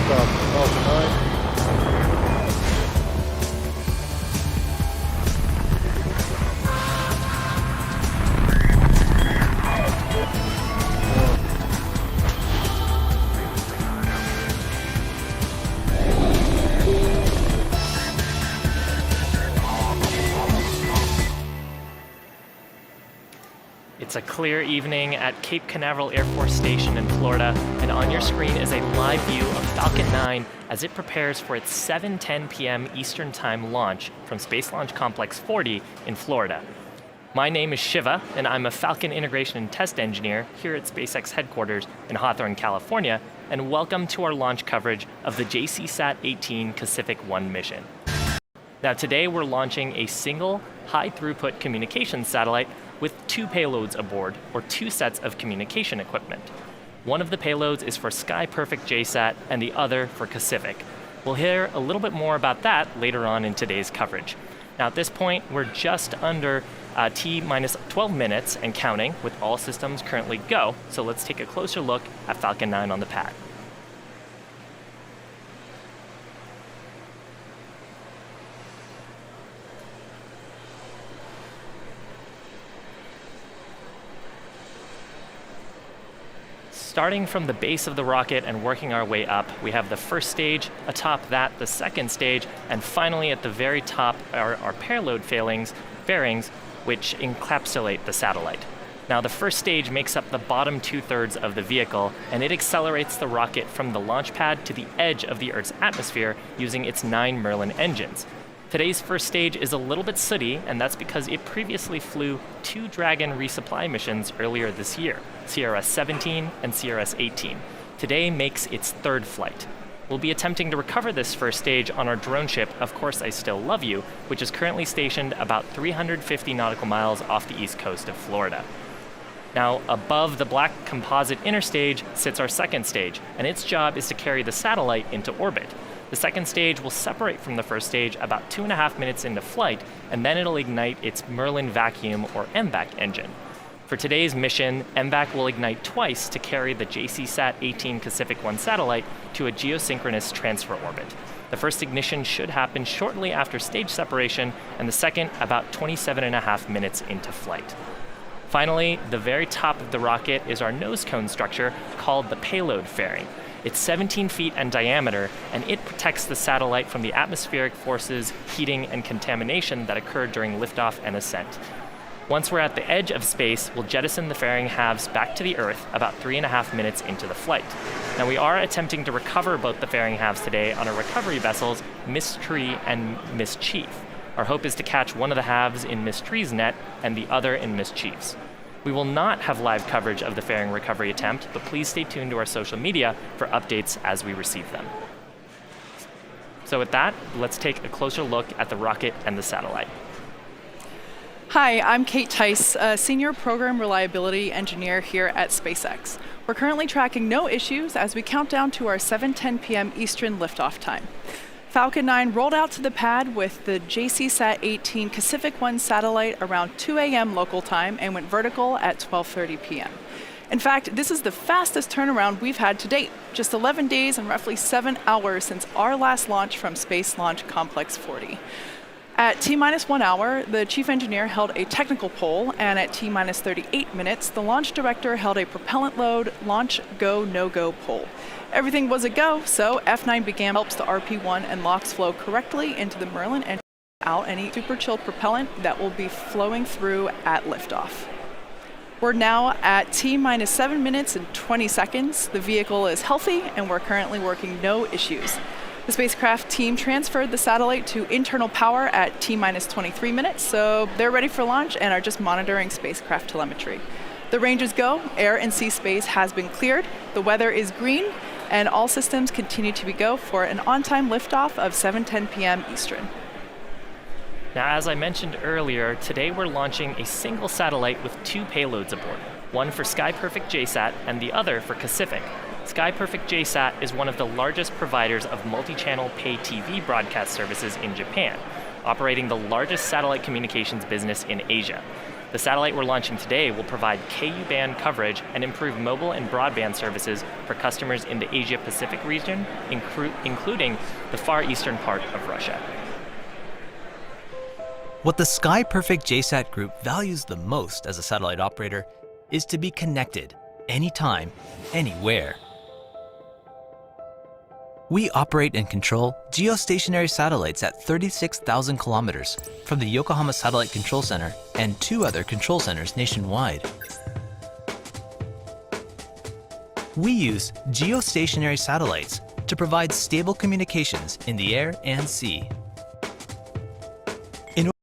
liftoff Falcon 9. It's a clear evening at Cape Canaveral Air Force Station in Florida, and on your screen is a live view of Falcon 9 as it prepares for its 7:10 p.m. Eastern Time launch from Space Launch Complex 40 in Florida. My name is Shiva, and I'm a Falcon Integration and Test Engineer here at SpaceX headquarters in Hawthorne, California, and welcome to our launch coverage of the JCSat-18 Pacific-1 mission. Now today we're launching a single high-throughput communications satellite with two payloads aboard, or two sets of communication equipment. One of the payloads is for SkyPerfect JSat and the other for Pacific. We'll hear a little bit more about that later on in today's coverage. Now at this point, we're just under T-minus 12 minutes and counting with all systems currently go, so let's take a closer look at Falcon 9 on the pad. Starting from the base of the rocket and working our way up, we have the first stage, atop that the second stage, and finally at the very top are our payload fairings, which encapsulate the satellite. Now the first stage makes up the bottom 2/3 of the vehicle, and it accelerates the rocket from the launch pad to the edge of the Earth's atmosphere using its 9 Merlin engines. Today's first stage is a little bit sooty, and that's because it previously flew 2 Dragon resupply missions earlier this year, CRS-17 and CRS-18. Today makes its third flight. We'll be attempting to recover this first stage on our drone ship, Of Course I Still Love You, which is currently stationed about 350 nautical miles off the east coast of Florida. Now, above the black composite inner stage sits our second stage, and its job is to carry the satellite into orbit. The second stage will separate from the first stage about 2.5 minutes into flight, and then it'll ignite its Merlin vacuum or MVAC engine. For today's mission, MVAC will ignite twice to carry the JCSat-18 Pacific-1 satellite to a geosynchronous transfer orbit. The first ignition should happen shortly after stage separation, and the second about 27.5 minutes into flight. Finally, the very top of the rocket is our nose cone structure called the payload fairing. It's 17 feet in diameter, and it protects the satellite from the atmospheric forces, heating, and contamination that occur during liftoff and ascent. Once we're at the edge of space, we'll jettison the fairing halves back to the Earth about 3.5 minutes into the flight. Now we are attempting to recover both the fairing halves today on our recovery vessels, Miss Tree and Miss Chief. Our hope is to catch one of the halves in Miss Tree's net and the other in Miss Chief's. We will not have live coverage of the fairing recovery attempt, but please stay tuned to our social media for updates as we receive them. So with that, let's take a closer look at the rocket and the satellite. Hi, I'm Kate Tice, a Senior Program Reliability Engineer here at SpaceX. We're currently tracking no issues as we count down to our 7:10 p.m. Eastern liftoff time. Falcon 9 rolled out to the pad with the JCSat-18 Pacific-1 satellite around 2 a.m. local time and went vertical at 12:30 p.m. In fact, this is the fastest turnaround we've had to date, just 11 days and roughly 7 hours since our last launch from Space Launch Complex 40. At T-minus 1 hour, the chief engineer held a technical poll, and at T-minus 38 minutes, the launch director held a propellant load launch go, no-go poll. Everything was a go, so F9 began helps the RP1 and LOX flow correctly into the Merlin and out any super chilled propellant that will be flowing through at liftoff. We're now at T-minus 7 minutes and 20 seconds. The vehicle is healthy, and we're currently working no issues. The spacecraft team transferred the satellite to internal power at T-minus 23 minutes, so they're ready for launch and are just monitoring spacecraft telemetry. The range is go, air and sea space has been cleared, the weather is green, and all systems continue to be go for an on-time liftoff of 7:10 p.m. Eastern. Now, as I mentioned earlier, today we're launching a single satellite with 2 payloads aboard, one for SkyPerfect JSat and the other for Pacific. SkyPerfect JSat is one of the largest providers of multi-channel pay TV broadcast services in Japan, operating the largest satellite communications business in Asia. The satellite we're launching today will provide KU band coverage and improve mobile and broadband services for customers in the Asia-Pacific region, including the far eastern part of Russia. What the Sky Perfect JSAT group values the most as a satellite operator is to be connected anytime, anywhere. We operate and control geostationary satellites at 36,000 kilometers from the Yokohama Satellite Control Center and 2 other control centers nationwide. We use geostationary satellites to provide stable communications in the air and sea.